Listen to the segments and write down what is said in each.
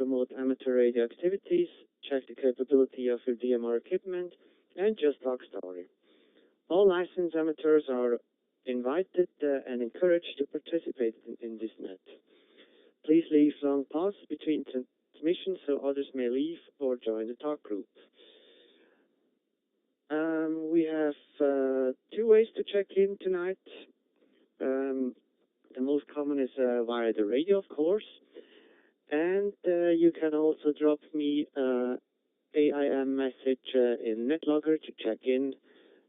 promote amateur radio activities, check the capability of your DMR equipment, and just talk story. All licensed amateurs are invited and encouraged to participate in this net. Please leave long pauses between transmissions so others may leave or join the talk group. We have two ways to check in tonight. The most common is via the radio, of course, and you can also drop me AIM message in NetLogger to check in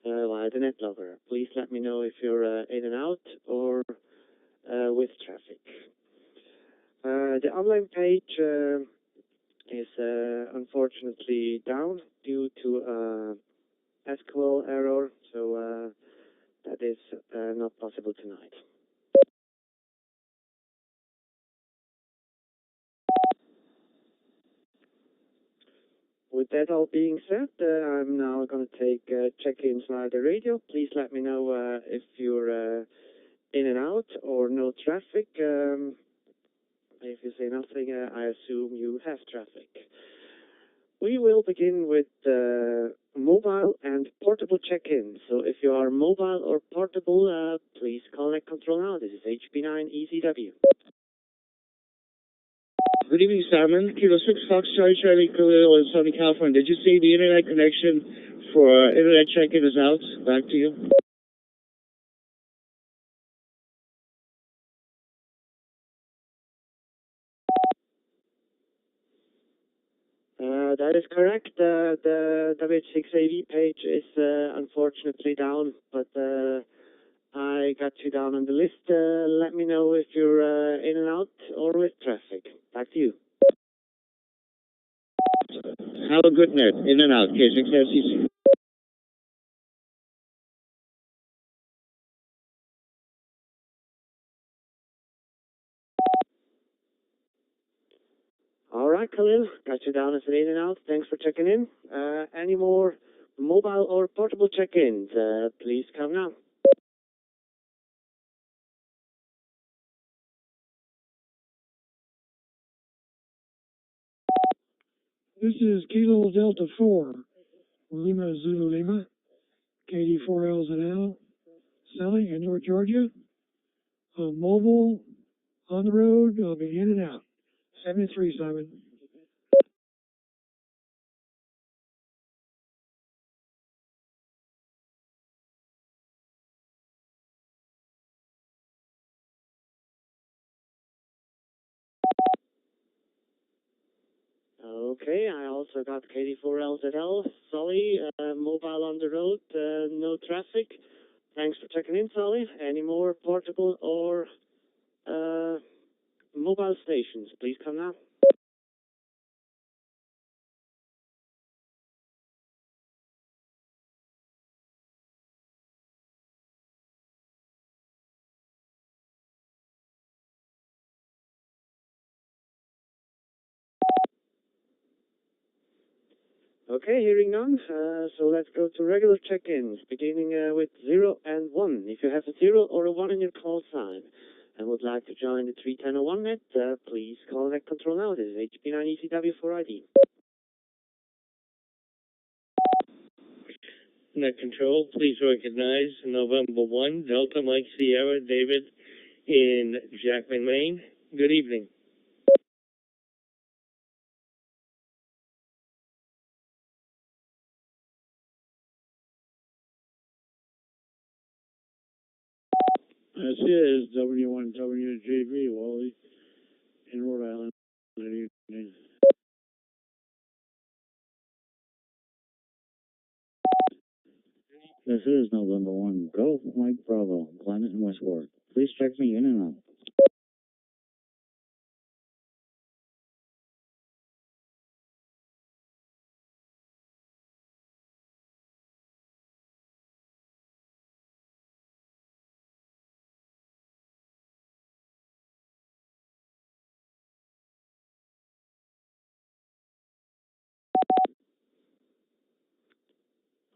via the NetLogger. Please let me know if you're in and out or with traffic. The online page is unfortunately down due to SQL error, so that is not possible tonight. With that all being said, I'm now going to take check-ins via the radio. Please let me know if you're in and out or no traffic. If you say nothing, I assume you have traffic. We will begin with mobile and portable check-in. So if you are mobile or portable, please connect control now. This is HP9ECW. Good evening, Simon. Kilo 6 Fox Charlie Khalil in Southern California. Did you see the internet connection for internet check-in is out? Back to you. That is correct. The WH6AV page is unfortunately down, but I got you down on the list. Let me know if you're in and out or with traffic. Back to you. Have a good net. In and out. K6FCC. All right, Khalil. Got you down as an in and out. Thanks for checking in. Any more mobile or portable check-ins? Please come now. This is Kilo Delta 4, Lima Zulu Lima, KD4LZL, selling in North Georgia. Mobile, on the road, I'll be in and out. 73, Simon. Okay, I also got KD4LZL, Solly, mobile on the road, no traffic. Thanks for checking in, Solly. Any more portable or mobile stations? Please come now. Okay, hearing none, so let's go to regular check-ins, beginning with 0 and 1. If you have a 0 or a 1 in your call sign and would like to join the 31001 net, please call net control now. This is HP9ECW for ID. Net control, please recognize November 1, Delta Mike Sierra David in Jackman, Maine. Good evening. This is W1WJB, Wally, in Rhode Island. Good evening. This is November 1, Golf Mike Bravo, Planet and Westward. Please check me in and out.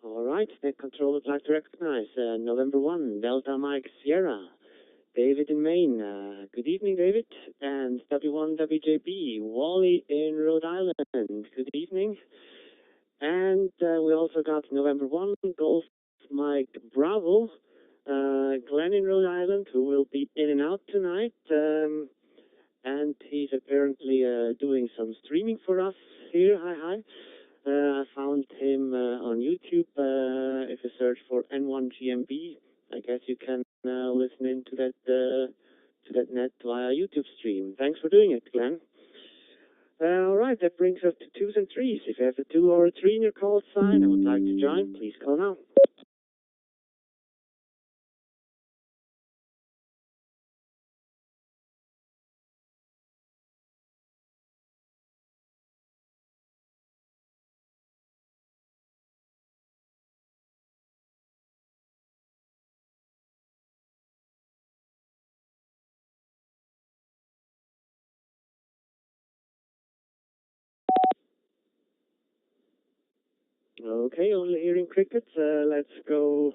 All right, net control would like to recognize November 1, Delta Mike Sierra David in Maine. Good evening, David. And W1WJB, Wally in Rhode Island. Good evening. And we also got November 1, Golf Mike Bravo, Glenn in Rhode Island, who will be in and out tonight. And he's apparently doing some streaming for us here. Hi, hi. I found him on YouTube. If you search for N1GMB, I guess you can listen in to that net via YouTube stream. Thanks for doing it, Glenn. All right, that brings us to 2s and 3s. If you have a 2 or a 3 in your call sign and would like to join, please call now. Okay, only hearing crickets. Let's go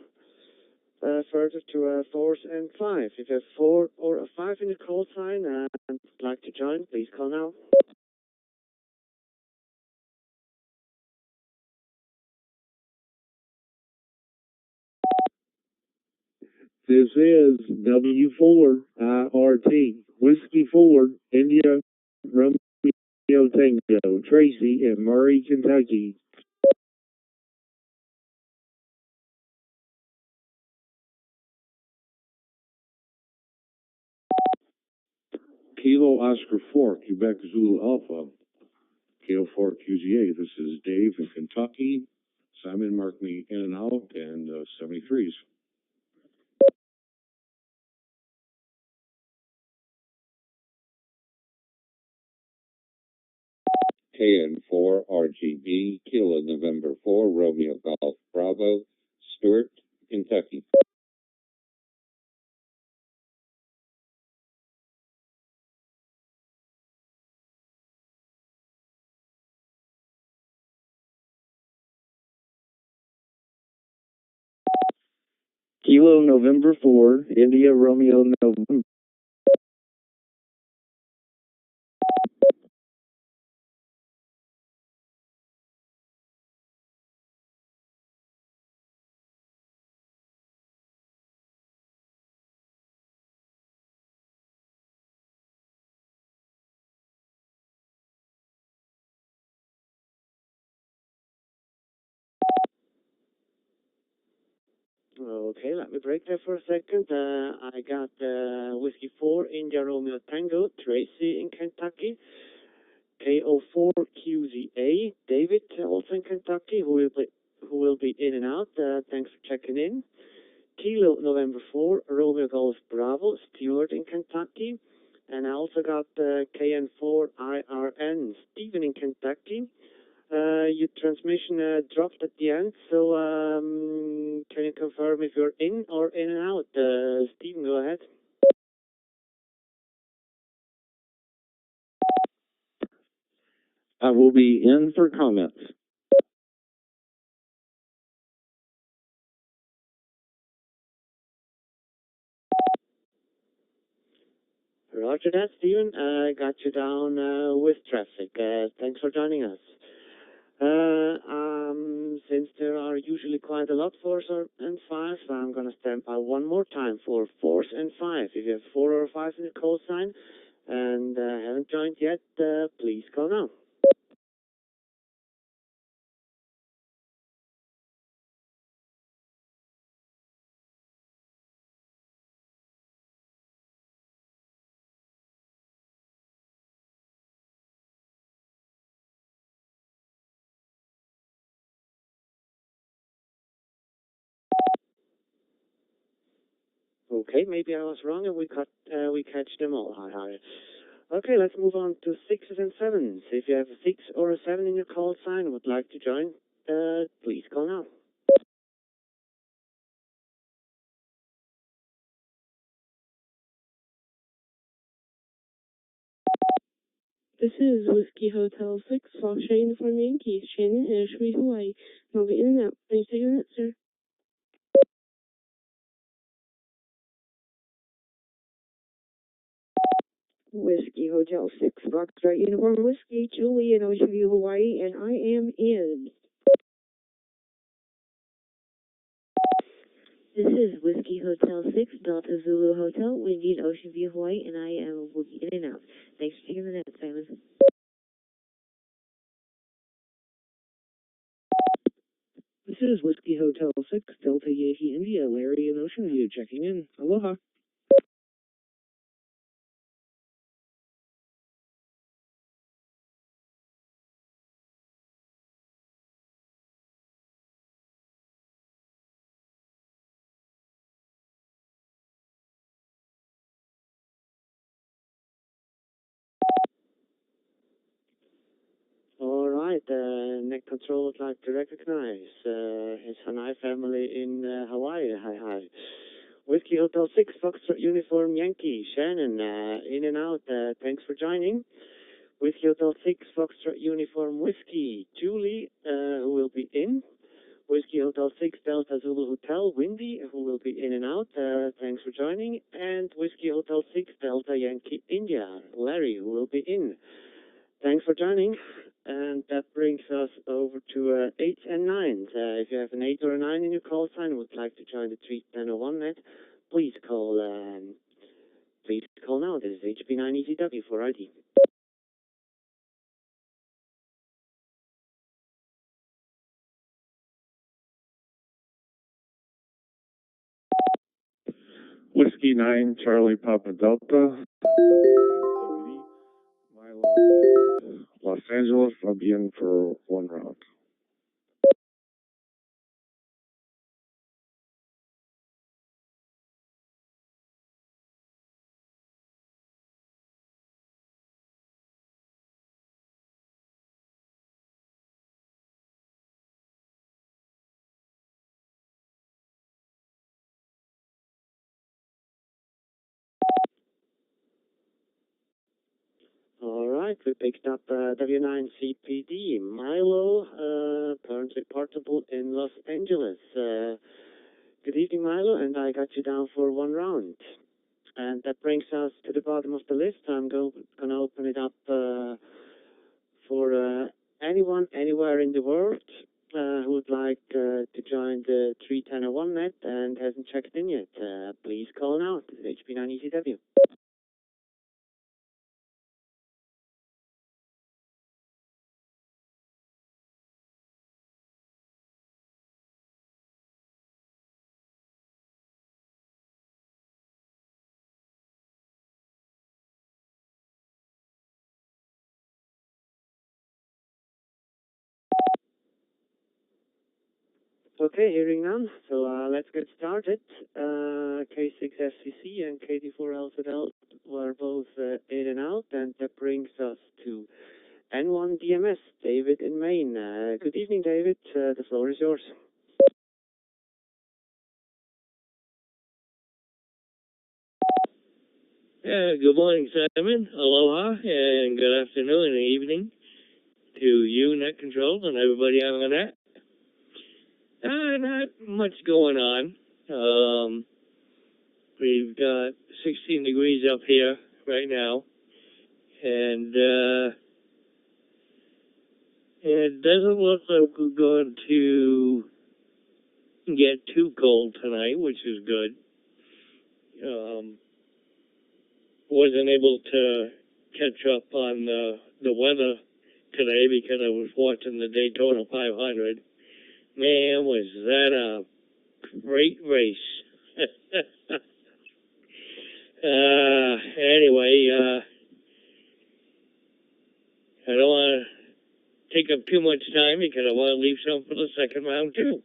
further to 4s and 5. If you have 4 or a 5 in your call sign and would like to join, please call now. This is W4 IRT, Whiskey 4, India, Romeo Tango, Tracy in Murray, Kentucky. Kilo Oscar 4, Quebec Zulu Alpha, Kilo 4 QZA. This is Dave in Kentucky. Simon marked me in and out, and 73s. KN4 RGB, Kilo November 4, Romeo Golf Bravo, Stewart, Kentucky. Kilo November 4, India Romeo November. Okay, let me break there for a second. I got Whiskey 4, India Romeo Tango, Tracy in Kentucky. KO4 QZA, David also in Kentucky, who will be in and out. Thanks for checking in. Kilo November 4, Romeo Golf Bravo, Stewart in Kentucky. And I also got KN4 IRN, Stephen in Kentucky. Your transmission dropped at the end, so can you confirm if you're in or in and out? Stephen, go ahead. I will be in for comments. Roger that, Stephen. I got you down with traffic. Thanks for joining us. Since there are usually quite a lot 4s and 5s, I'm going to stand by one more time for 4s and 5. If you have 4 or 5 in the call sign and haven't joined yet, please call now. Okay, maybe I was wrong and we catch them all. Hi, hi. Okay, let's move on to 6s and 7s. If you have a 6 or a 7 in your call sign and would like to join, please call now. This is Whiskey Hotel 6, Fox Shane for Yankees, Shannon, Ashby, Hawaii. I'll be in and out. Please take a minute, sir. Whiskey Hotel 6 Foxtrot Uniform Whiskey, Julie in Ocean View, Hawaii, and I am in. This is Whiskey Hotel 6, Delta Zulu Hotel, Windy in Ocean View, Hawaii, and I will be in and out. Thanks for taking the net, Simon. This is Whiskey Hotel 6, Delta Yankee India, Larry in Ocean View, checking in. Aloha. All right, Net Control would like to recognize his Hanai family in Hawaii. Hi, hi. Whiskey Hotel 6, Foxtrot Uniform Yankee, Shannon, in and out. Thanks for joining. Whiskey Hotel 6, Foxtrot Uniform Whiskey, Julie, who will be in. Whiskey Hotel 6, Delta Zulu Hotel, Windy, who will be in and out. Thanks for joining. And Whiskey Hotel 6, Delta Yankee India, Larry, who will be in. Thanks for joining. And that brings us over to 8s and 9s. If you have an 8 or a 9 in your call sign and would like to join the 31001 net, please call now. This is HB9EZW for ID. Whiskey 9, Charlie Papa Delta, Milo in Los Angeles. I'll be in for one round. All right, we picked up W9CPD, Milo, currently portable in Los Angeles. Good evening, Milo, and I got you down for one round. And that brings us to the bottom of the list. I'm going to open it up for anyone, anywhere in the world who would like to join the 31001 net and hasn't checked in yet. Please call now. This is HB9ECW. Okay, hearing none. So let's get started. K6FCC and KD4LZL were both in and out, and that brings us to N1GMB, David in Maine. Good evening, David. The floor is yours. Good morning, Simon. Aloha, and good afternoon and evening to you, Net Control, and everybody on the net. Not much going on. We've got 16 degrees up here right now, and it doesn't look like we're going to get too cold tonight, which is good. Wasn't able to catch up on the weather today because I was watching the Daytona 500. Man, was that a great race. Anyway, I don't want to take up too much time because I want to leave some for the second round too.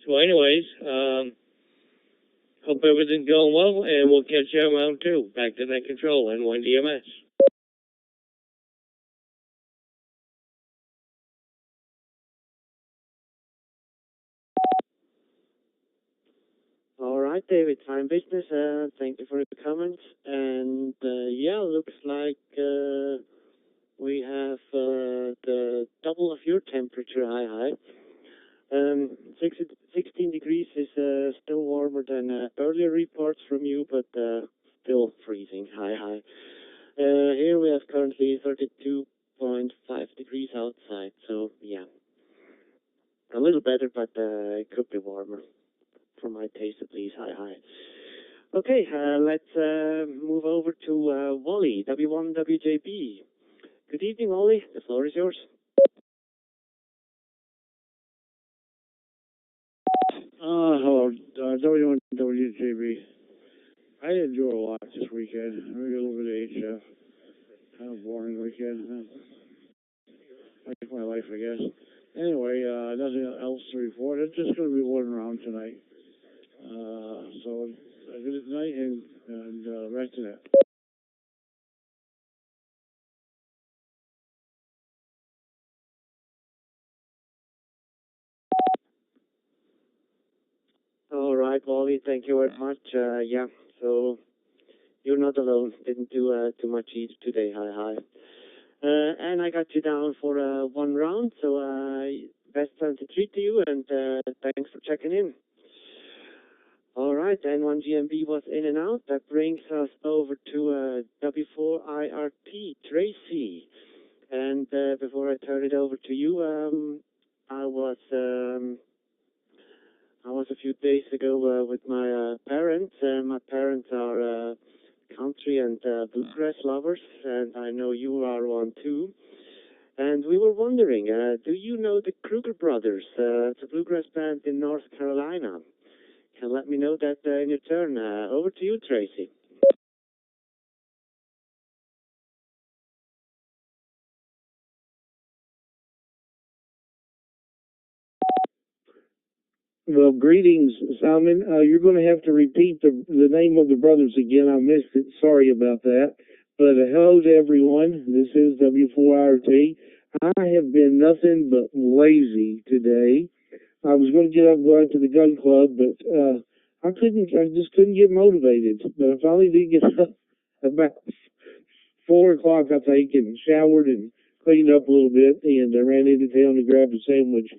So anyways, hope everything's going well, and we'll catch you on round two. Back to Net Control, N1GMB. All right, David, fine business. Thank you for your comments. And yeah, looks like we have the double of your temperature, high. 16 degrees is still warmer than earlier reports from you, but still freezing, high. Here we have currently 32.5 degrees outside, so yeah, a little better, but it could be warmer for my taste at least. Hi, hi. Okay, let's move over to Wally, W1WJB. Good evening, Wally. The floor is yours. Hello, W1WJB. I didn't do a lot this weekend. I did a little bit of HF. Kind of boring weekend. Like my life, I guess. Anyway, nothing else to report. It's just going to be one round tonight. So, good night and rest in it. All right, Wally, thank you very much. Yeah, so you're not alone. Didn't do too much either today. Hi, hi. And I got you down for one round, so best time to treat to you, and thanks for checking in. All right, N1GMB was in and out. That brings us over to W4IRT, Tracy. And before I turn it over to you, I was a few days ago with my parents. My parents are country and bluegrass lovers, and I know you are one too. And we were wondering, do you know the Kruger Brothers? It's a bluegrass band in North Carolina. Can let me know that in your turn. Over to you, Tracy. Well, greetings, Simon. You're going to have to repeat the name of the brothers again. I missed it. Sorry about that. But hello to everyone. This is W4IRT. I have been nothing but lazy today. I was going to get up and go out to the gun club, but I couldn't. I just couldn't get motivated. But I finally did get up about 4 o'clock, I think, and showered and cleaned up a little bit, and I ran into town to grab a sandwich.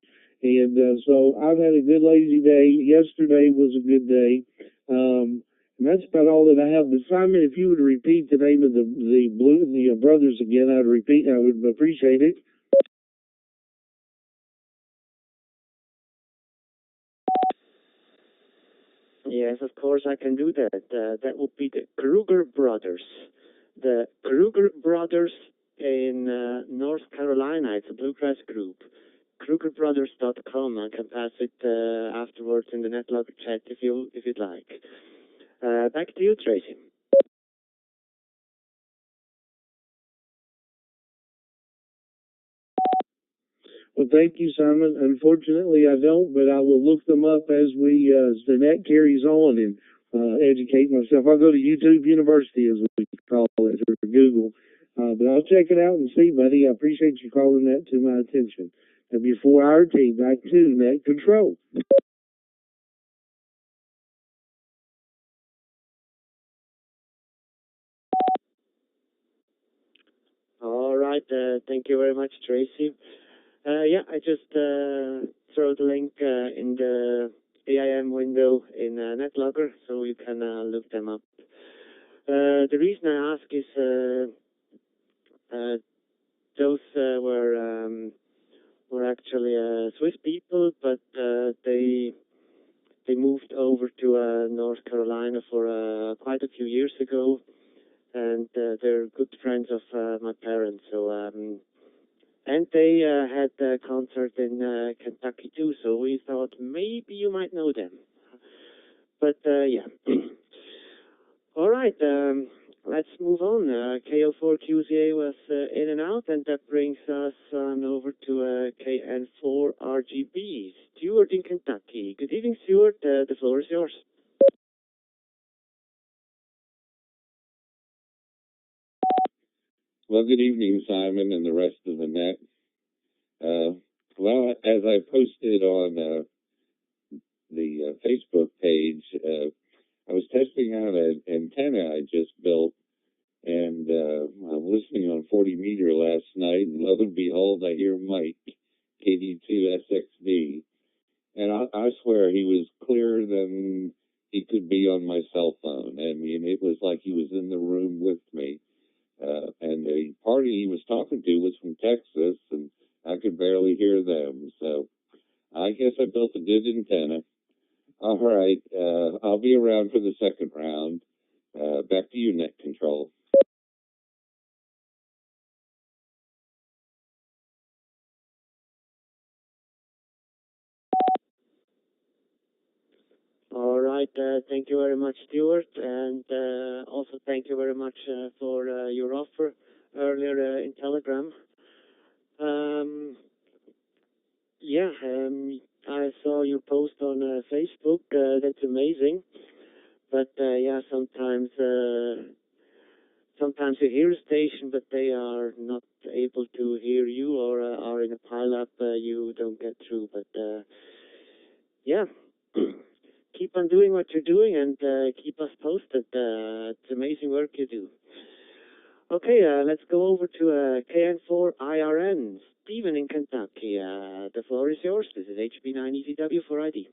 And so I've had a good lazy day. Yesterday was a good day. And that's about all that I have. But Simon, if you would repeat the name of the brothers again, I would appreciate it. Yes, of course I can do that. That would be the Kruger Brothers. The Kruger Brothers in North Carolina. It's a bluegrass group. KrugerBrothers.com. I can pass it afterwards in the NetLogger chat if you'd like. Back to you, Tracy. Well, thank you, Simon. Unfortunately, I don't, but I will look them up as the net carries on and educate myself. I'll go to YouTube University, as we call it, or Google. But I'll check it out and see, buddy. I appreciate you calling that to my attention. W4IRT, back to net control. All right. Thank you very much, Tracy. Yeah, I just throw the link in the AIM window in NetLogger, so you can look them up. The reason I ask is those were actually Swiss people, but they moved over to North Carolina for quite a few years ago, and they're good friends of my parents. So and they had a concert in Kentucky too. So we thought maybe you might know them. But yeah. All right. Let's move on. KO4QZA was in and out, and that brings us on over to KN4RGB. Stuart in Kentucky. Good evening, Stuart. The floor is yours. Well, good evening, Simon, and the rest of the net. Well, as I posted on the Facebook page, I was testing out an antenna I just built, and I'm listening on 40 meter last night, and lo and behold, I hear Mike, KD2SXD, and I swear he was clearer than he could be on my cell phone. I mean, it was like he was in the room with me. and the party he was talking to was from Texas, and I could barely hear them. So I guess I built a good antenna. All right, I'll be around for the second round. Back to you, Net Control. All right. Thank you very much, Stuart, and also thank you very much for your offer earlier in Telegram. Yeah, I saw your post on Facebook. That's amazing. But yeah, sometimes you hear a station, but they are not able to hear you, or are in a pile-up. You don't get through. But yeah. Keep on doing what you're doing and keep us posted. It's amazing work you do. Okay, let's go over to KN4IRN. Stephen in Kentucky. The floor is yours. This is HB9EZW for ID.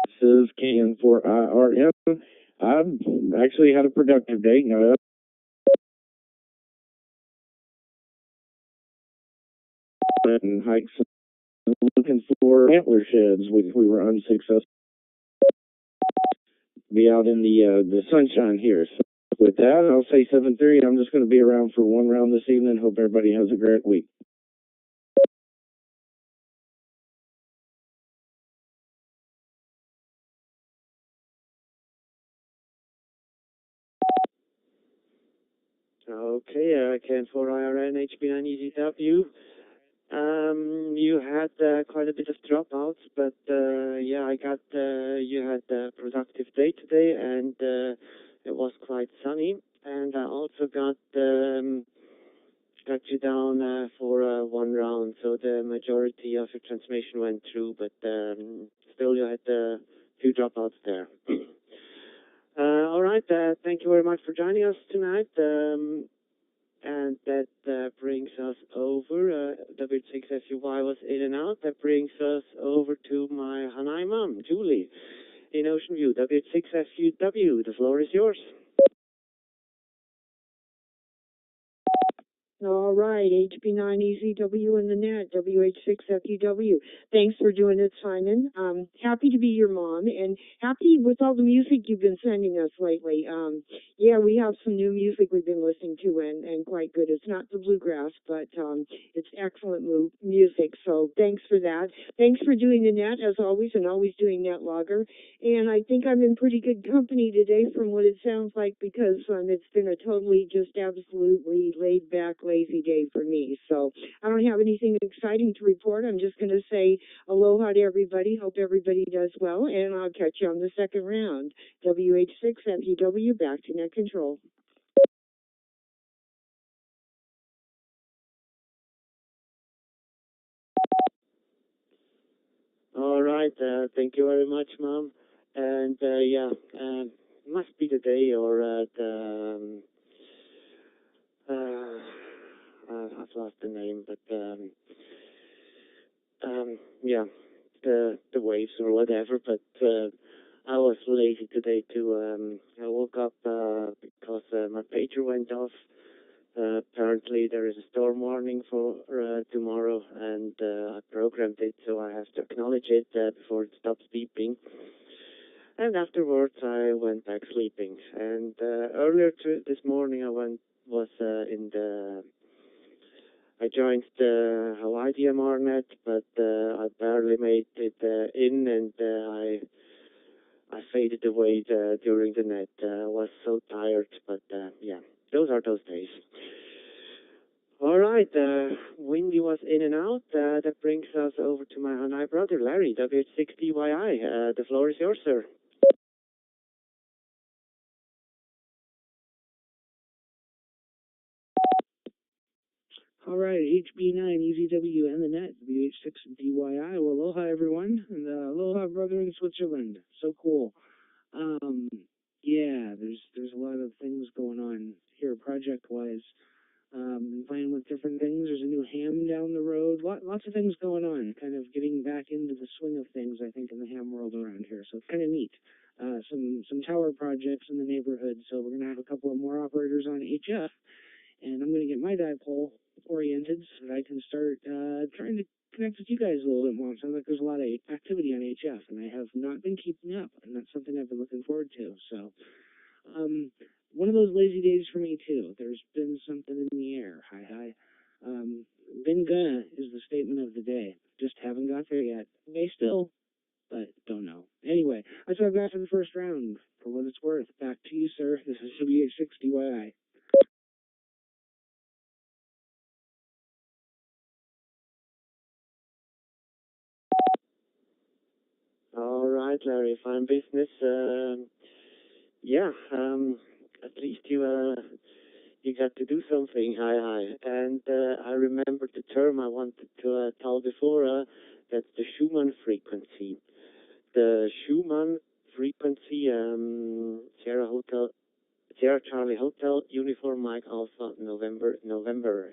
This is KN4IRN. I've actually had a productive day. And hikes looking for antler sheds. We were unsuccessful. Be out in the sunshine here. So with that, I'll say 7:30. I'm just going to be around for one round this evening. Hope everybody has a great week. Okay, KN4IRN, HB9EZW. You had quite a bit of dropouts, but yeah, I got you had a productive day today, and it was quite sunny. And I also got you down for one round, so the majority of your transmission went through, but still you had a few dropouts there. All right, thank you very much for joining us tonight. And that brings us over, W6FUY was in and out. That brings us over to my Hanai mom, Julie, in Ocean View, W6FUW. The floor is yours. All right, HB9EZW in the net, WH6FUW. Thanks for doing it, Simon. Happy to be your mom, and happy with all the music you've been sending us lately. Yeah, we have some new music we've been listening to, and quite good. It's not the bluegrass, but it's excellent music, so thanks for that. Thanks for doing the net, as always, and always doing Net Logger. And I think I'm in pretty good company today from what it sounds like, because it's been a totally, just absolutely laid-back, lazy day for me. So I don't have anything exciting to report. I'm just going to say aloha to everybody. Hope everybody does well, and I'll catch you on the second round. WH6FUW, back to Net Control. All right, thank you very much, Mom. And yeah, must be the day or I've lost the name, but yeah, the waves or whatever. But I was lazy today too. I woke up because my pager went off. Apparently there is a storm warning for tomorrow, and I programmed it, so I have to acknowledge it before it stops beeping. And afterwards, I went back sleeping. And earlier this morning, I joined the Hawaii DMR net, but I barely made it in, and I faded away during the net. I was so tired, but yeah, those are those days. All right, Windy was in and out. That brings us over to my Hanai brother, Larry, WH6DYI. The floor is yours, sir. All right, HB9EZW and the net, WH6DYI. Well, aloha, everyone, and aloha, brother in Switzerland. So cool. Yeah, there's a lot of things going on here project-wise. Been playing with different things. There's a new ham down the road. Lots of things going on. Kind of getting back into the swing of things. some tower projects in the neighborhood. So we're gonna have a couple of more operators on HF, and I'm gonna get my dipole oriented so that I can start trying to connect with you guys a little bit more. It sounds like there's a lot of activity on HF, and I have not been keeping up, and that's something I've been looking forward to. So, one of those lazy days for me too. There's been something in the air. Hi. Been gonna is the statement of the day. Just haven't got there yet. May still, but don't know. Anyway, that's what I've got for the first round. For what it's worth, back to you, sir. This is W860YI. All right, Larry, fine business. Yeah, at least you got to do something. Hi. And I remembered the term I wanted to tell before. That's the Schumann frequency. The Schumann frequency, Sierra Charlie Hotel, Uniform Mike Alpha, November.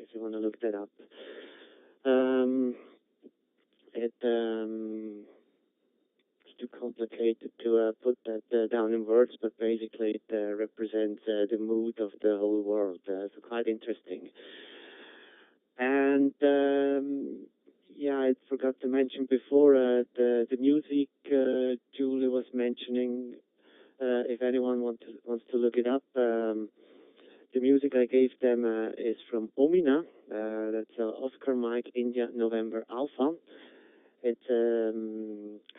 If you want to look that up. It's too complicated to put that down in words, but basically it represents the mood of the whole world. So quite interesting. And yeah, I forgot to mention before the music Julie was mentioning. If anyone wants to look it up, the music I gave them is from Omina. That's Oscar Mike India November Alpha. It's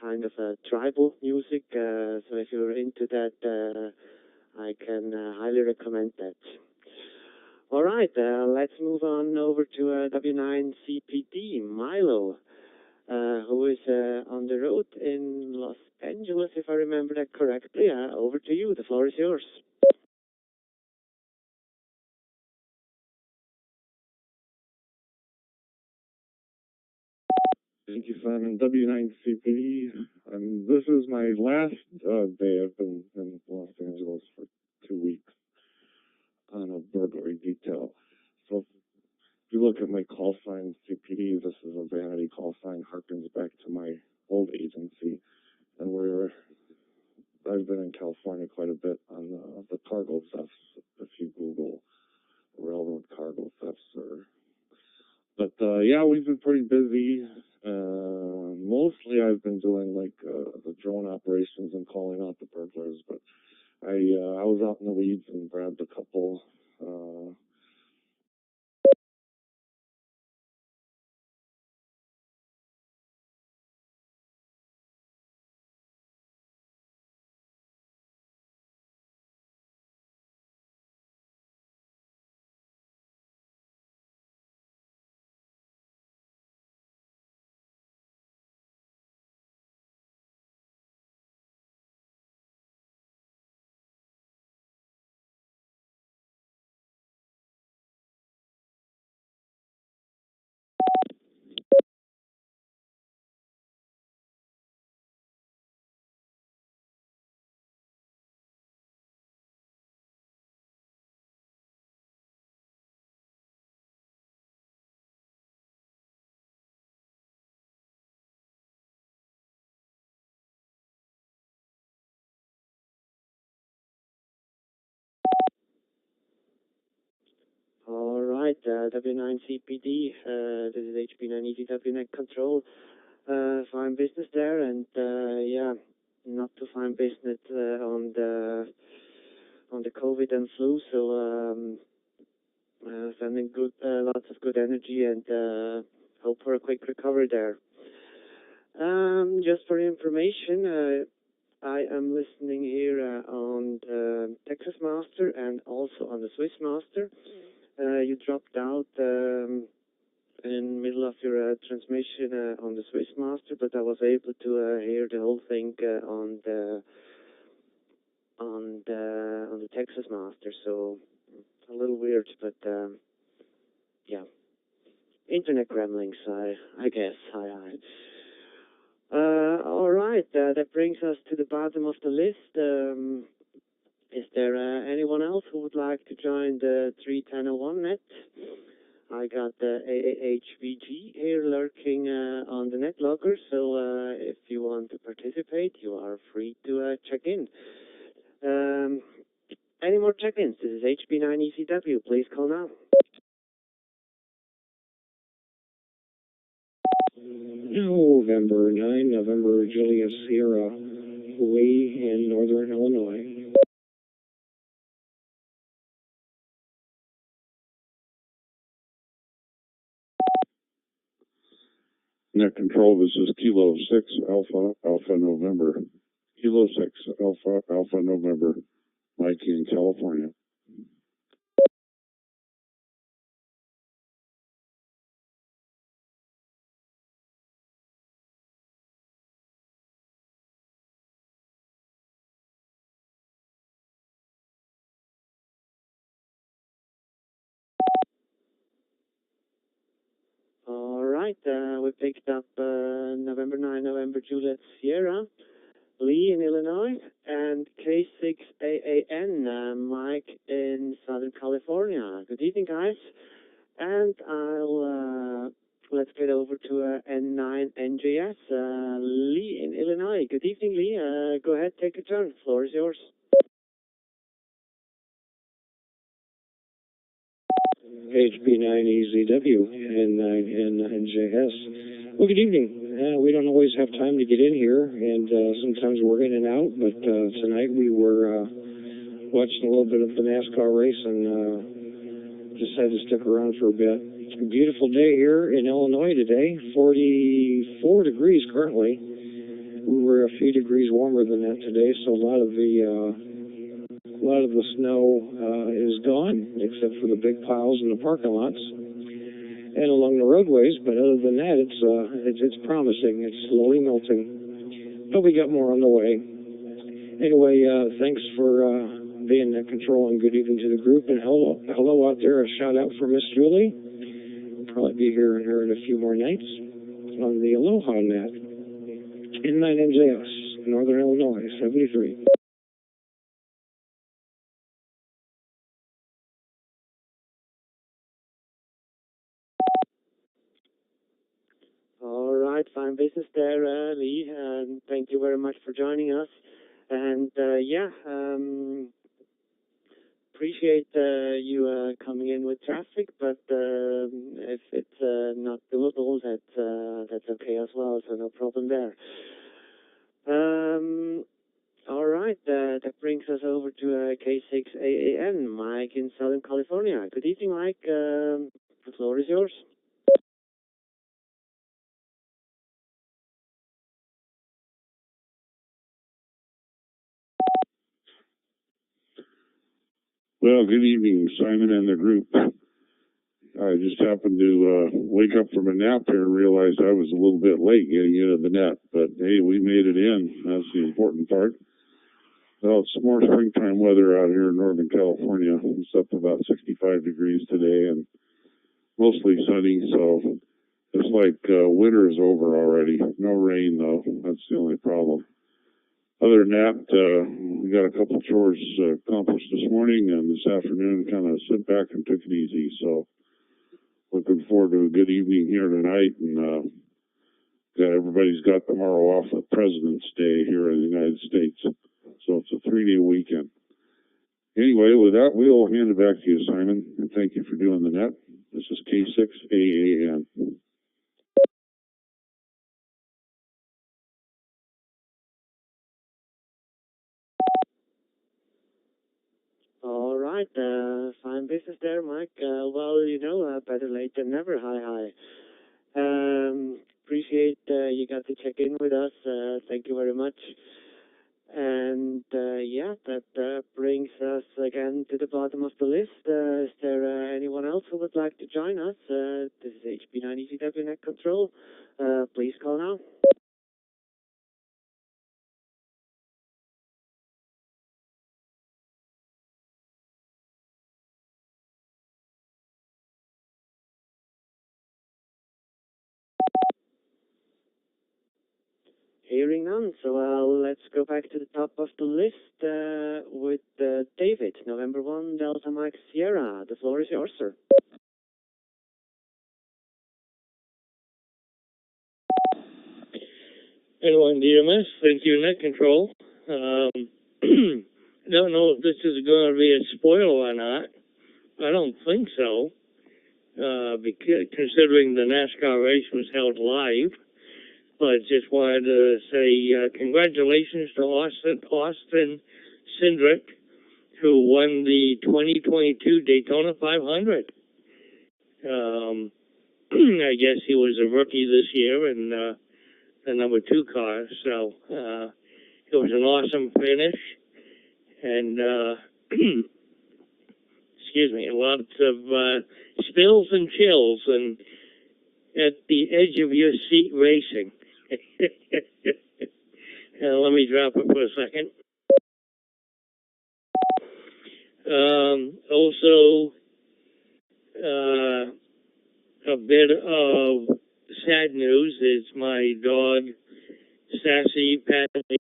kind of a tribal music, so if you're into that, I can highly recommend that. All right, let's move on over to W9CPD, Milo, who is on the road in Los Angeles, if I remember that correctly. Over to you, the floor is yours. Thank you, Simon. W9CPD. This is my last day. I've been in Los Angeles for 2 weeks on a burglary detail. So if you look at my call sign CPD, this is a vanity call sign, harkens back to my old agency, and I've been in California quite a bit on the cargo thefts. If you Google railroad cargo thefts, but yeah, we've been pretty busy. Mostly I've been doing like the drone operations and calling out the burglars, but I was out in the weeds and grabbed a couple. All right, W9CPD, this is HP9EZW Control. Fine business there, and yeah, not too fine business on the COVID and flu. So sending lots of good energy, and hope for a quick recovery there. Just for information, I am listening here on the Texas Master and also on the Swiss Master. You dropped out in the middle of your transmission on the Swiss Master, but I was able to hear the whole thing on the Texas Master. So a little weird, but yeah, internet gremlins, I guess. Hi. All right, that brings us to the bottom of the list. Is there anyone else who would like to join the 31001 net? I got the AAHVG here lurking on the net logger, so if you want to participate, you are free to check in. more check-ins. This is HB9ECW. Please call now. November 9, November Julius Sierra, Lee in Northern Illinois. Net control, this is Kilo 6 Alpha, Alpha November. Kilo 6 Alpha, Alpha November, Mike in California. All right, we picked up November 9, November Juliet Sierra, Lee in Illinois, and K6AAN, Mike in Southern California. Good evening, guys. And let's get over to N9NJS, Lee in Illinois. Good evening, Lee. Go ahead, take a turn. The floor is yours. HB9EZW and N9NJS. Well, good evening. We don't always have time to get in here, and sometimes we're in and out, but tonight we were watching a little bit of the NASCAR race and decided to stick around for a bit. It's a beautiful day here in Illinois today, 44 degrees currently. We were a few degrees warmer than that today, so a lot of the snow is gone, except for the big piles in the parking lots and along the roadways. But other than that, it's promising. It's slowly melting, but we got more on the way. Anyway, thanks for being in control, and good evening to the group. And hello out there. A shout out for Miss Julie. We'll probably be hearing her in a few more nights on the Aloha Net. N9NJS, Northern Illinois, 73. All right, fine business there, Lee, and thank you very much for joining us. And appreciate you coming in with traffic, but if it's not doable, that's okay as well, so no problem there. All right, that brings us over to K6AAN, Mike in Southern California. Good evening, Mike. The floor is yours. Well, good evening, Simon and the group. I just happened to wake up from a nap here and realized I was a little bit late getting into the net, but hey, we made it in. That's the important part. Well, it's more springtime weather out here in Northern California. It's up to about 65 degrees today and mostly sunny, so it's like winter is over already. No rain, though. That's the only problem. Other than that, we got a couple chores accomplished this morning, and this afternoon kind of sit back and took it easy. So looking forward to a good evening here tonight, and everybody's got tomorrow off of President's Day here in the United States. So it's a 3-day weekend. Anyway, with that, we'll hand it back to you, Simon, and thank you for doing the net. This is K6AAN. All right, fine business there, Mike. Better late than never. Hi. Appreciate you got to check in with us. Thank you very much. And that brings us again to the bottom of the list. Is there anyone else who would like to join us? This is HB9ECW Net Control. Please call now. Hearing none, so let's go back to the top of the list with David, November 1, Delta Mike Sierra. The floor is yours, sir. N1GMB, thank you, Net Control. don't know if this is going to be a spoiler or not. I don't think so, because considering the NASCAR race was held live. But just wanted to say congratulations to Austin Cindric, who won the 2022 Daytona 500. I guess he was a rookie this year in the number 2 car, so it was an awesome finish, and excuse me, lots of spills and chills, and at the edge of your seat racing. Let me drop it for a second. Also, a bit of sad news is my dog, Sassy Patty.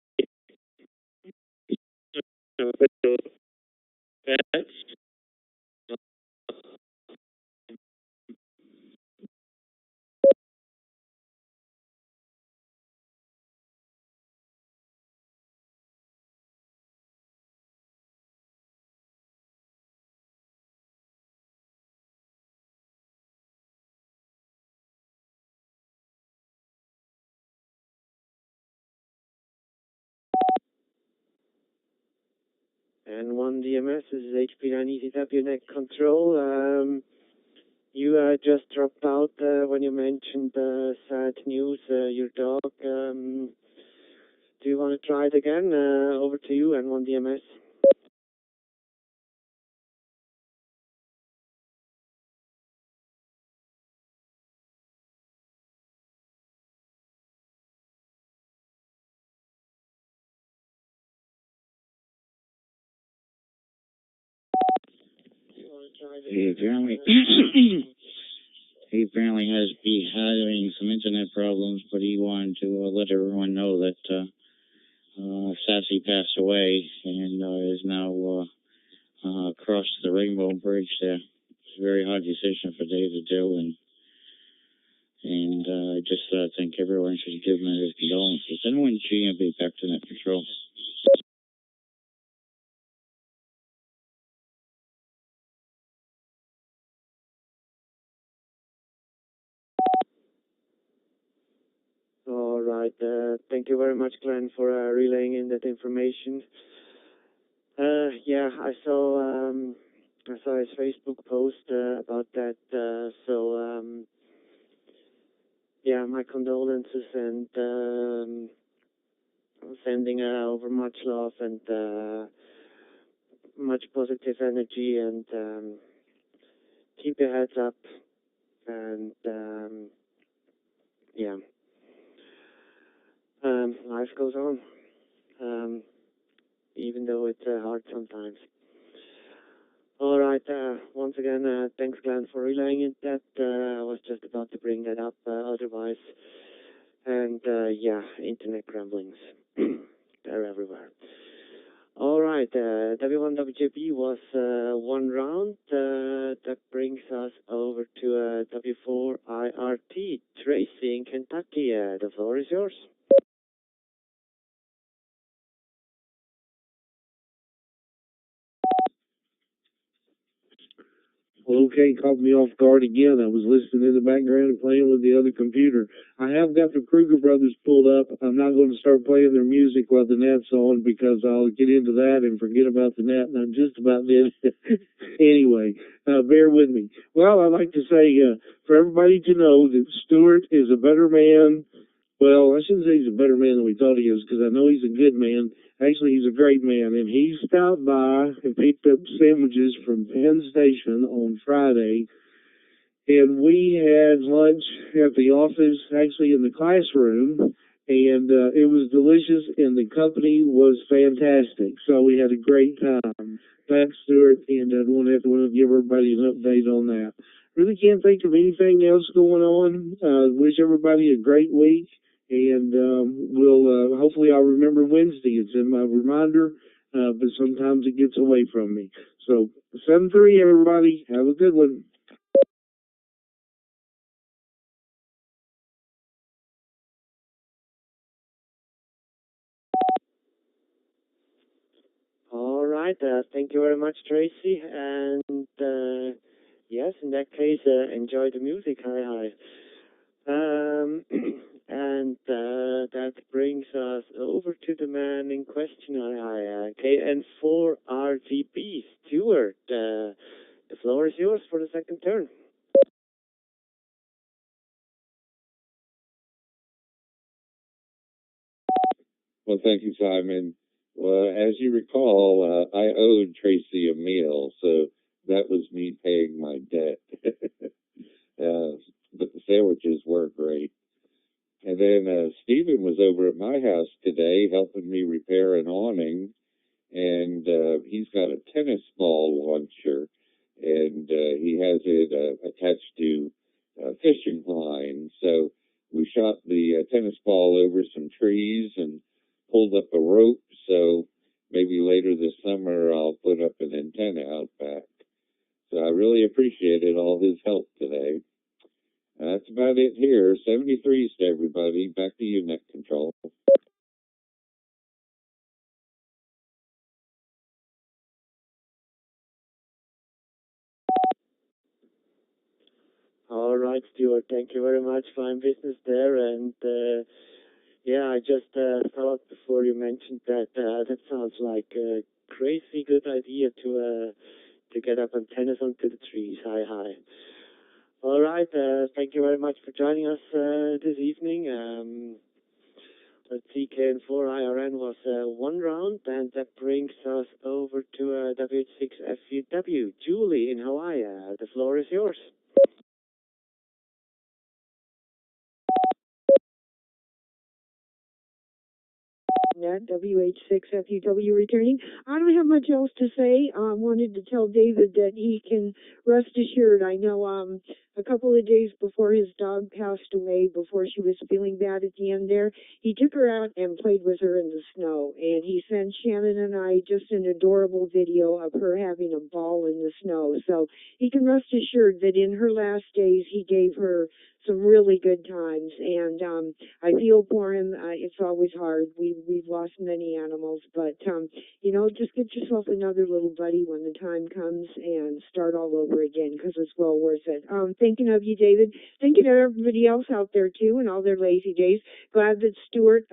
N1GMB, this is HP9ECW Net Control. You just dropped out when you mentioned sad news, your dog. Do you want to try it again? Over to you, N1GMB. He apparently has been having some internet problems, but he wanted to let everyone know that Sassy passed away and is now crossed the Rainbow Bridge there. It's a very hard decision for Dave to do, and I just think everyone should give him his condolences. N1GMB back to Net Control. All right. Thank you very much, Glenn, for relaying in that information. Yeah, I saw his Facebook post about that. Yeah, my condolences and sending over much love and much positive energy and keep your heads up and yeah. Life goes on, even though it's hard sometimes. All right. Once again, thanks, Glenn, for relaying it. That I was just about to bring that up. Otherwise, and yeah, internet grumblings. They're everywhere. All right. W1WJB was one round. That brings us over to W4IRT. Tracy in Kentucky. The floor is yours. Well, okay, caught me off guard again. I was listening in the background and playing with the other computer. I have got the Kruger Brothers pulled up. I'm not going to start playing their music while the net's on because I'll get into that and forget about the net, and I'm just about did. Anyway, bear with me. Well, I'd like to say for everybody to know that Stewart is a better man. Well, I shouldn't say he's a better man than we thought he is because I know he's a good man. Actually, he's a great man, and he stopped by and picked up sandwiches from Penn Station on Friday, and we had lunch at the office, actually in the classroom, and it was delicious, and the company was fantastic. So we had a great time. Thanks, Stuart, and I want to give everybody an update on that. Really can't think of anything else going on. Wish everybody a great week. And we'll hopefully I'll remember Wednesday. It's in my reminder, but sometimes it gets away from me. So 7-3, everybody. Have a good one. All right. right. Thank you very much, Tracy. And yes, in that case, enjoy the music. Hi, hi. And that brings us over to the man in question. Hi, hi. KN4RGB, Stuart. The floor is yours for the second turn. Well, thank you, Simon. Well, as you recall, I owed Tracy a meal, so that was me paying my debt. But the sandwiches were great. And then Stephen was over at my house today helping me repair an awning, and he's got a tennis ball launcher, and he has it attached to a fishing line. So we shot the tennis ball over some trees and pulled up a rope, so maybe later this summer I'll put up an antenna out back. So I really appreciated all his help today. That's about it here. 73s to everybody. Back to you, Net Control. All right, Stuart. Thank you very much. Fine business there. And yeah, I just thought before you mentioned that that sounds like a crazy good idea to get up antennas onto the trees. Hi, hi. All right. Thank you very much for joining us this evening. Let's see, KN4IRN was one round, and that brings us over to WH6FUW. Julie in Hawaii. The floor is yours. Net WH6FUW returning. I don't have much else to say. I wanted to tell David that he can rest assured. I know a couple of days before his dog passed away, before she was feeling bad at the end there, he took her out and played with her in the snow. And he sent Shannon and I just an adorable video of her having a ball in the snow. So he can rest assured that in her last days, he gave her some really good times. And I feel for him. It's always hard. We've lost many animals, but you know, just get yourself another little buddy when the time comes and start all over again, because it's well worth it. Thinking of you, David. Thinking of everybody else out there too, and all their lazy days. Glad that Stuart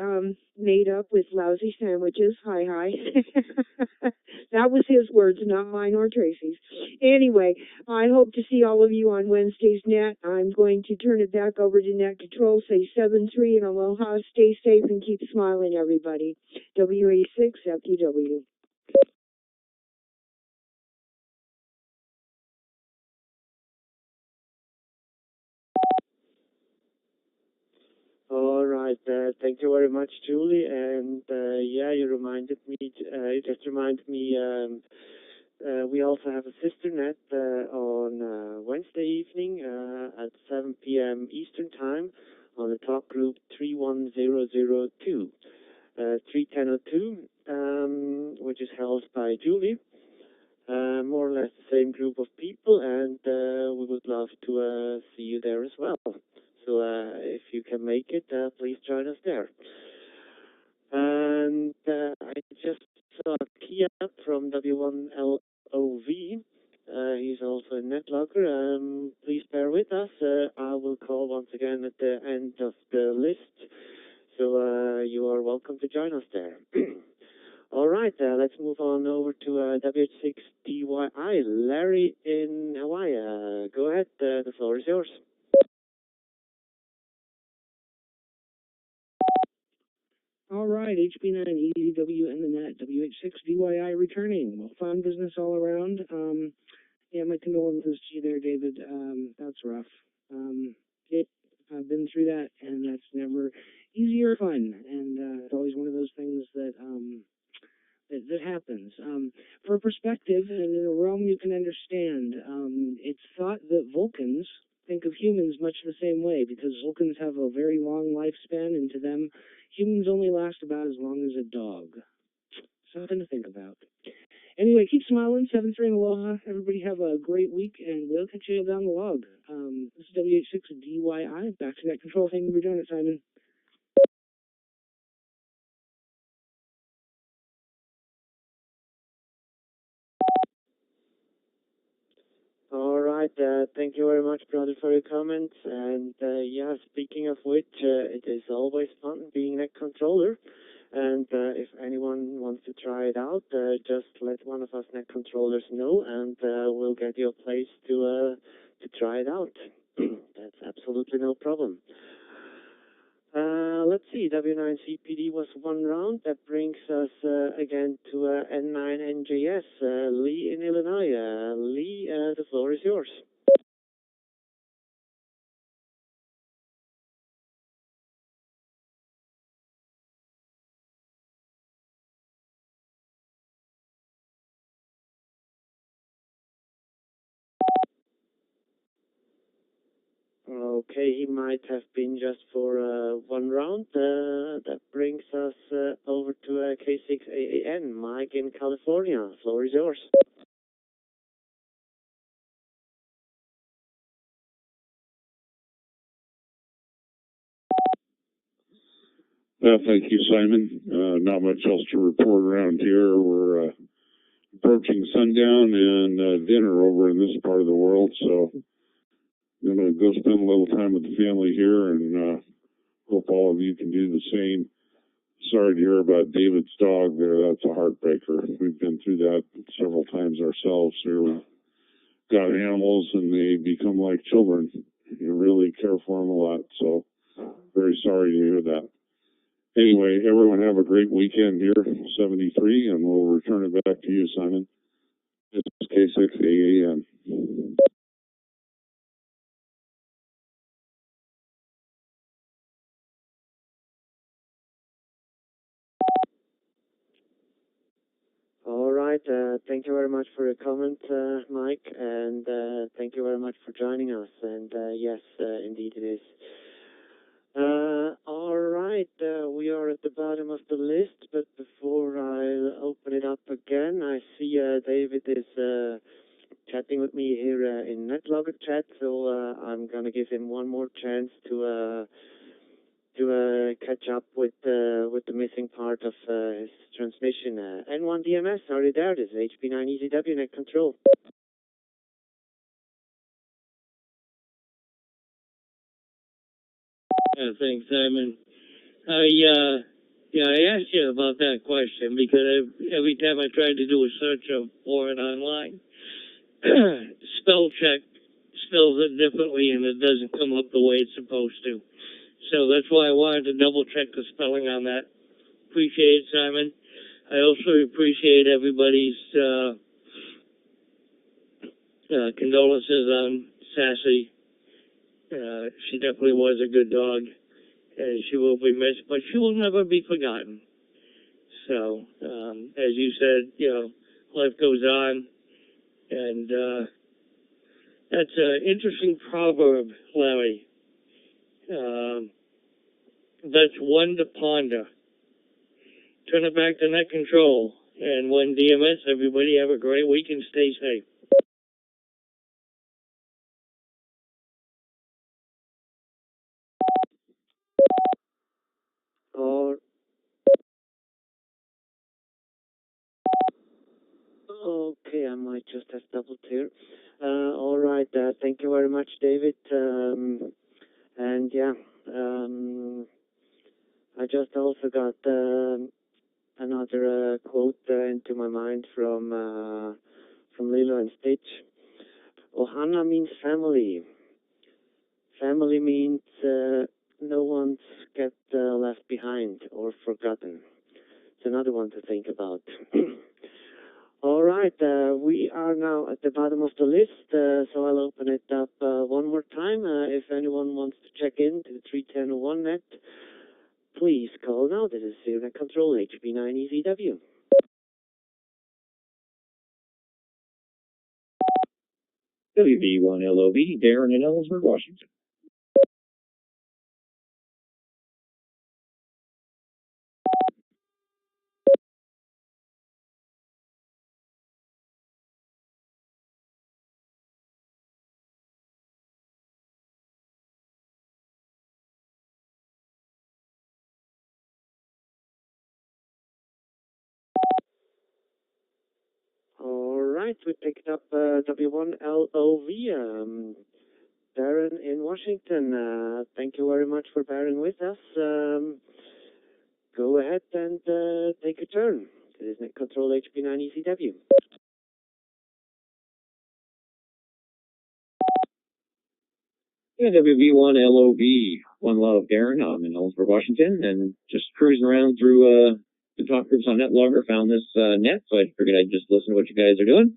made up with lousy sandwiches. Hi, hi. That was his words, not mine or Tracy's. Anyway, I hope to see all of you on Wednesday's Net. I'm going to turn it back over to Net Control. Say 7-3 and aloha. Stay safe and keep smiling, everybody. WA6FUW. All right. Thank you very much, Julie. And yeah, you reminded me. You just reminded me. We also have a sister net on Wednesday evening at 7 p.m. Eastern Time on the talk group 31002, 3102, which is held by Julie. More or less the same group of people, and we would love to see you there as well. So if you can make it, please join us there. And I just saw Kia from W1LOV. He's also a NetLogger. Please bear with us. I will call once again at the end of the list. So you are welcome to join us there. All right, let's move on over to WH6DYI. Larry in Hawaii. Go ahead, the floor is yours. All right, HB9, EDW, and the Net, WH6DYI returning. Well, fun business all around. Yeah, my condolences to you there, David. That's rough. I've been through that, and that's never easy or fun. And it's always one of those things that that happens. For perspective, and in a realm you can understand, it's thought that Vulcans think of humans much the same way, because Vulcans have a very long lifespan, and to them, humans only last about as long as a dog. Something to think about. Anyway, keep smiling. 7-3 and aloha. Everybody have a great week, and we'll catch you down the log. This is WH6DYI. Back to Net Control. Thank you for doing it, Simon. right. Thank you very much, brother, for your comments. And yeah, speaking of which, it is always fun being a controller. And if anyone wants to try it out, just let one of us net controllers know, and we'll get you a place to try it out. That's absolutely no problem. Let's see, W9CPD was one round. That brings us again to N9NJS, Lee in Illinois. Lee, the floor is yours. Okay, he might have been just for one round. That brings us over to K6AAN, Mike in California. Floor is yours. Thank you, Simon. Not much else to report around here. We're approaching sundown and dinner over in this part of the world, so I'm going to go spend a little time with the family here and hope all of you can do the same. Sorry to hear about David's dog there. That's a heartbreaker. We've been through that several times ourselves here. We've got animals and they become like children. You really care for them a lot, so very sorry to hear that. Anyway, everyone have a great weekend here, 73, and we'll return it back to you, Simon. It's K6AAN. All right. Thank you very much for your comment, Mike, and thank you very much for joining us. And yes, indeed it is. All right. We are at the bottom of the list, but before I open it up again, I see David is chatting with me here in NetLogger chat, so I'm gonna give him one more chance to catch up with the missing part of his transmission. N1DMS, are you there? This is HP9EZW net control. Thanks, Simon. I asked you about that question because every time I tried to do a search for it online, spell check spells it differently and it doesn't come up the way it's supposed to. So that's why I wanted to double check the spelling on that. Appreciate it, Simon. I also appreciate everybody's condolences on Sassy. She definitely was a good dog, and she will be missed, but she will never be forgotten. So, as you said, life goes on, and that's an interesting proverb, Larry. That's one to ponder. Turn it back to net control, and when DMS, everybody have a great week and stay safe. Okay, I might just have doubled here. All right, thank you very much, David. And yeah, I just also got another quote into my mind from Lilo and Stitch. Ohana means family. Family means no one's get left behind or forgotten. It's another one to think about. All right, we are now at the bottom of the list, so I'll open it up one more time. If anyone wants to check in to the 31001 net, please call now. This is Serial Control HP9EZW. WB1LOV, Darren in Ellensburg, Washington. All right. right, we picked up W1LOV, Darren in Washington. Thank you very much for bearing with us. Go ahead and take a turn. This is Net Control HP9ECW. Yeah, WV1LOV, One Love, Darren. I'm in Ellensburg, Washington, and just cruising around through the talk groups on NetLogger. Found this net, so I figured I'd just listen to what you guys are doing.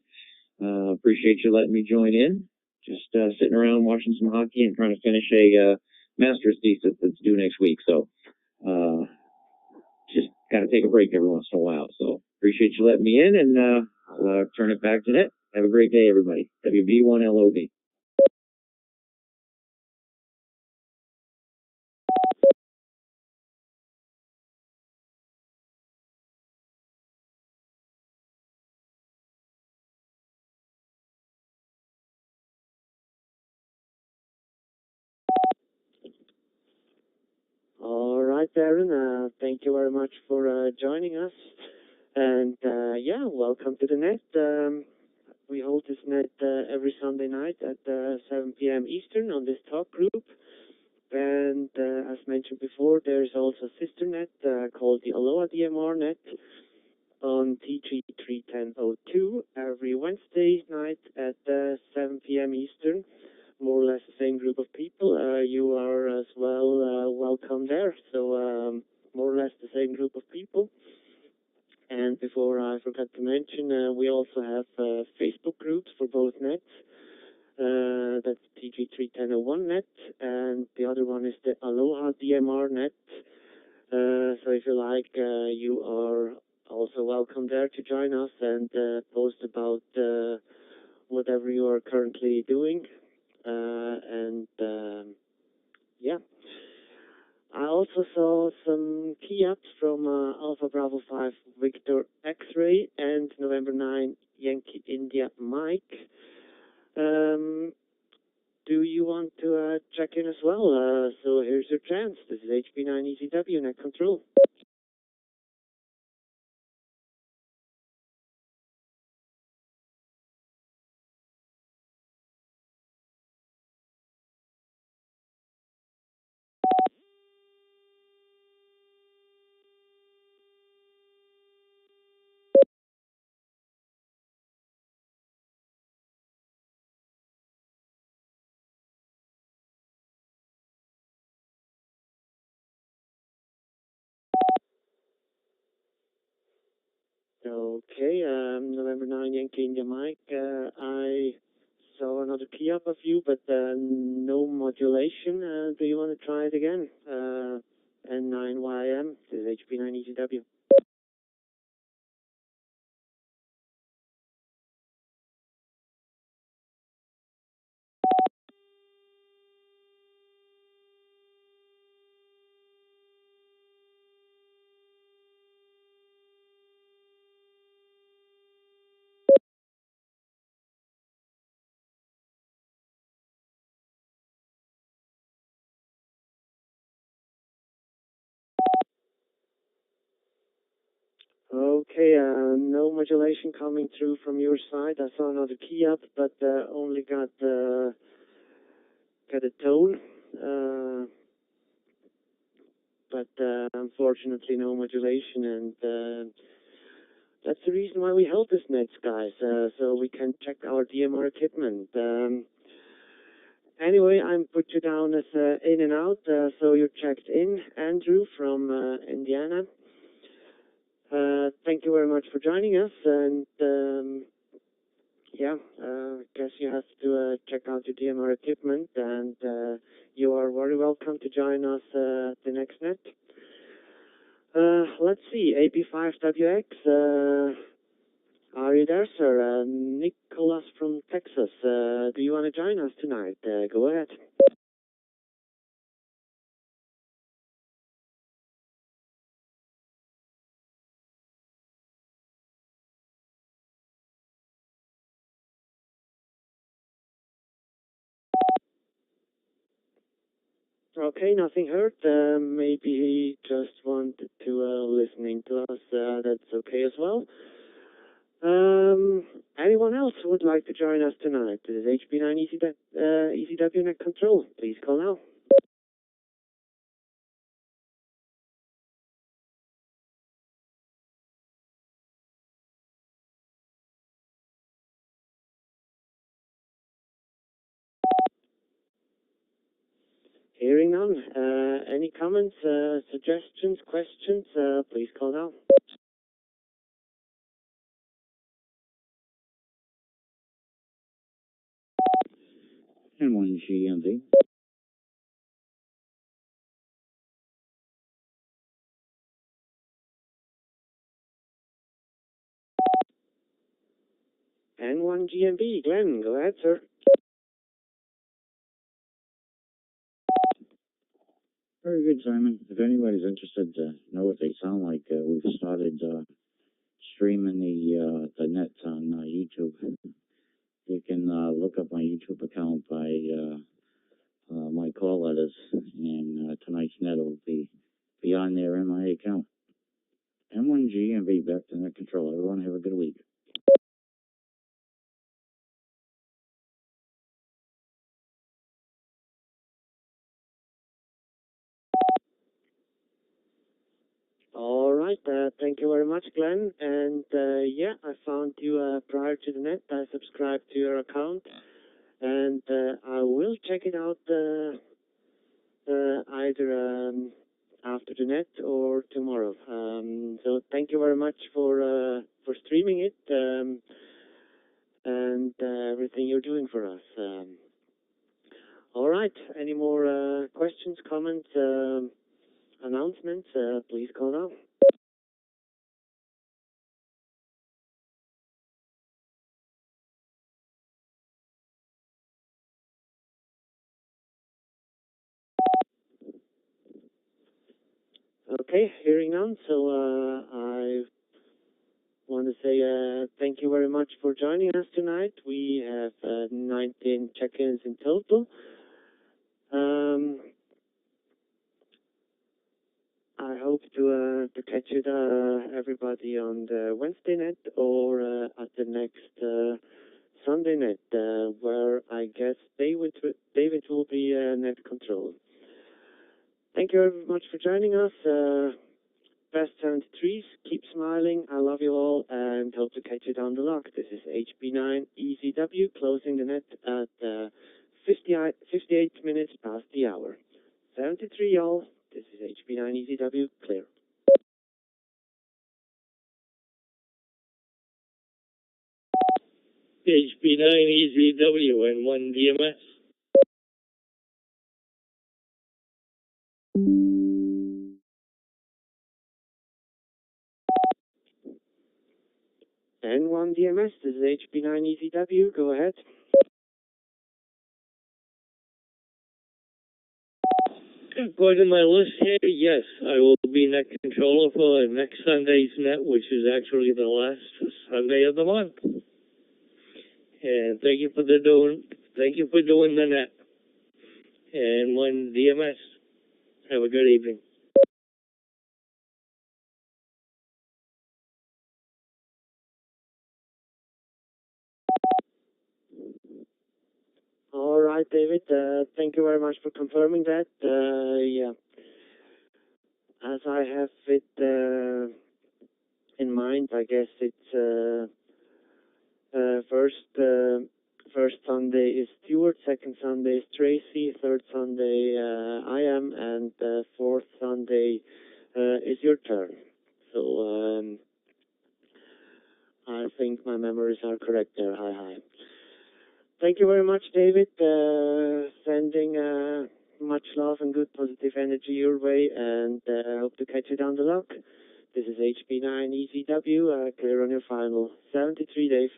Appreciate you letting me join in. Just sitting around watching some hockey and trying to finish a master's thesis that's due next week. So just got to take a break every once in a while. So appreciate you letting me in, and I'll turn it back to Net. Have a great day, everybody. WV1LOV. All right, Darren. Thank you very much for joining us. And yeah, welcome to the net. We hold this net every Sunday night at 7 p.m. Eastern on this talk group. And as mentioned before, there's also a sister net called the Aloha DMR net on TG31002 every Wednesday night at 7 p.m. Eastern. More or less the same group of people. You are as well welcome there. So more or less the same group of people. And before I forgot to mention, we also have Facebook groups for both nets. That's TG31001 net, and the other one is the Aloha DMR net. So if you like, you are also welcome there to join us and post about whatever you are currently doing. Yeah. I also saw some key ups from Alpha Bravo 5 Victor X-Ray and November 9 Yankee India Mike. Do you want to check in as well? So here's your chance. This is HP9ECW Net Control. Okay, November 9 Yankee India Mike. I saw another key up of you, but no modulation. Do you want to try it again? N1GMB, this is HP9ECW. Okay, no modulation coming through from your side. I saw another key up, but only got a tone. But unfortunately, no modulation, and that's the reason why we held this nets, guys, so we can check our DMR equipment. Anyway, I'm put you down as in and out, so you're checked in. Andrew from Indiana. Thank you very much for joining us, and yeah, I guess you have to check out your DMR equipment, and you are very welcome to join us at the next net. Let's see, AP5WX, are you there, sir? Nicholas from Texas, do you want to join us tonight? Go ahead. Okay, nothing heard. Maybe he just wanted to listening to us. That's okay as well. Anyone else else would like to join us tonight? This is HB9 ECW Net Control. Please call now. Hearing none. Any comments, suggestions, questions? Please call now. N1GMB. N1GMB. Glenn, go ahead, sir. Very good, Simon. If anybody's interested to know what they sound like, we've started streaming the net on YouTube. You can look up my YouTube account by my call letters, and tonight's net will be on there in my account. N1GMB, back to net control. Everyone have a good week. All right. Thank you very much, Glenn. And yeah, I found you prior to the net. I subscribed to your account, and I will check it out either after the net or tomorrow. So thank you very much for streaming it and everything you're doing for us. All right. Any more questions, comments, announcements? Please call now. Okay, hearing none. So I want to say thank you very much for joining us tonight. We have 19 check-ins in total. I hope to catch you everybody on the Wednesday net or at the next Sunday net, where I guess David will be net control. Thank you very much for joining us. Best 73s, keep smiling. I love you all and hope to catch you down the lock. This is HB9 ECW closing the net at 58 minutes past the hour. 73, y'all. This is HB9 ECW, clear. HB9 ECW and N1GMB. N1GMB, this is HB9 ECW, go ahead. According to my list here, yes, I will be net controller for next Sunday's net, which is actually the last Sunday of the month. And thank you for doing the net. And N1GMB. Have a good evening. All right, David. Thank you very much for confirming that. Yeah, as I have it in mind, I guess it's first Sunday is Stuart, second Sunday is Tracy, third Sunday I am, and fourth Sunday is your turn. So I think my memories are correct there. Hi. Thank you very much, David. Sending much love and good positive energy your way, and hope to catch you down the lock. This is HB9 ECW, clear on your final. 73, Dave.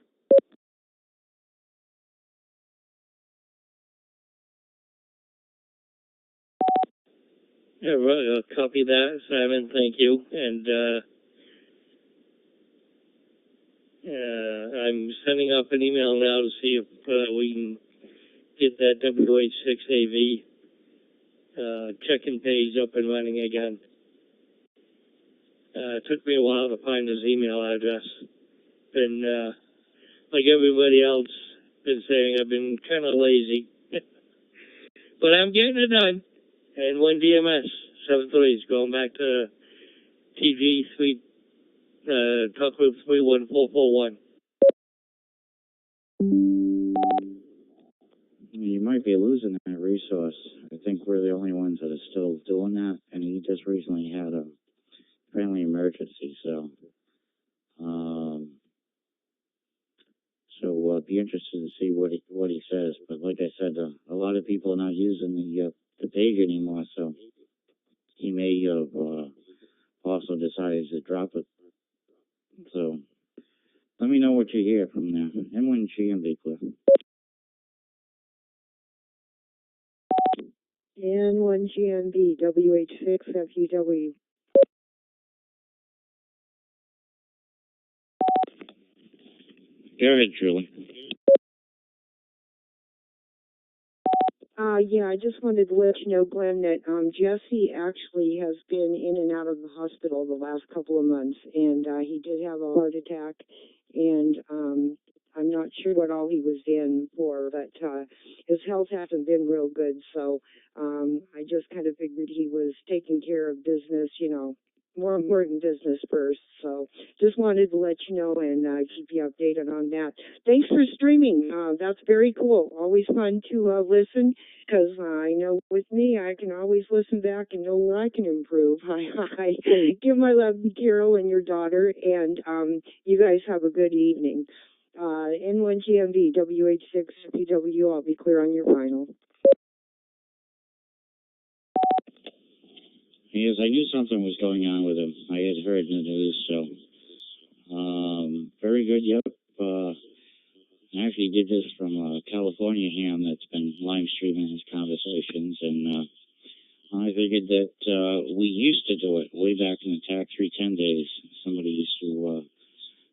Yeah, right, I'll copy that, Simon. Thank you. And I'm sending off an email now to see if we can get that WH6AV check-in page up and running again. It took me a while to find his email address. Been like everybody else been saying, I've been kind of lazy. But I'm getting it done. N1GMB 73 is going back to TG3, talk group 31441. You might be losing that resource. I think we're the only ones that are still doing that, and he just recently had a family emergency, so be interested to see what he says. But like I said, a lot of people are not using the page anymore, so he may have also decided to drop it. So let me know what you hear from there. N1GMB, Cliff. N1GMB, WH6FUW. Go ahead, Julie. Yeah, I just wanted to let you know, Glenn, that Jesse actually has been in and out of the hospital the last couple of months, and he did have a heart attack, and I'm not sure what all he was in for, but his health hasn't been real good, so I just kind of figured he was taking care of business, you know, more important business first. So just wanted to let you know and keep you updated on that. Thanks for streaming. That's very cool. Always fun to listen, because I know with me, I can always listen back and know where I can improve. I give my love to Carol and your daughter, and you guys have a good evening. N1GMB, WH6PW, I'll be clear on your final. Yes, I knew something was going on with him. I had heard in the news, so very good. Yep. I actually did this from California ham that's been live streaming his conversations, and I figured that we used to do it way back in the TAC 310 days. Somebody used to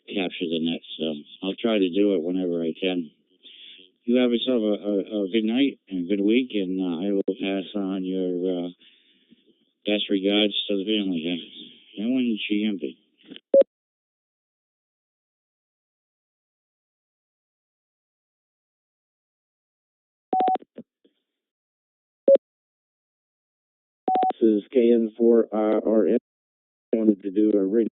capture the net, so I'll try to do it whenever I can. You have yourself a good night and a good week, and I will pass on your best regards to the family here. N1GMB. This is KN4RN. I wanted to do a radio.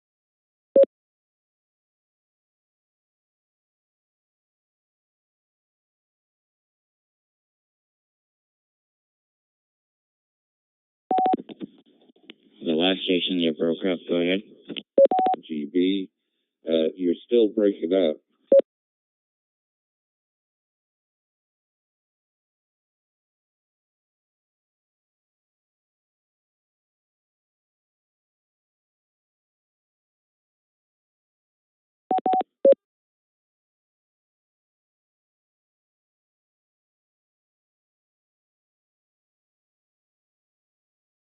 The last station there broke up. Go ahead. GB, you're still breaking up.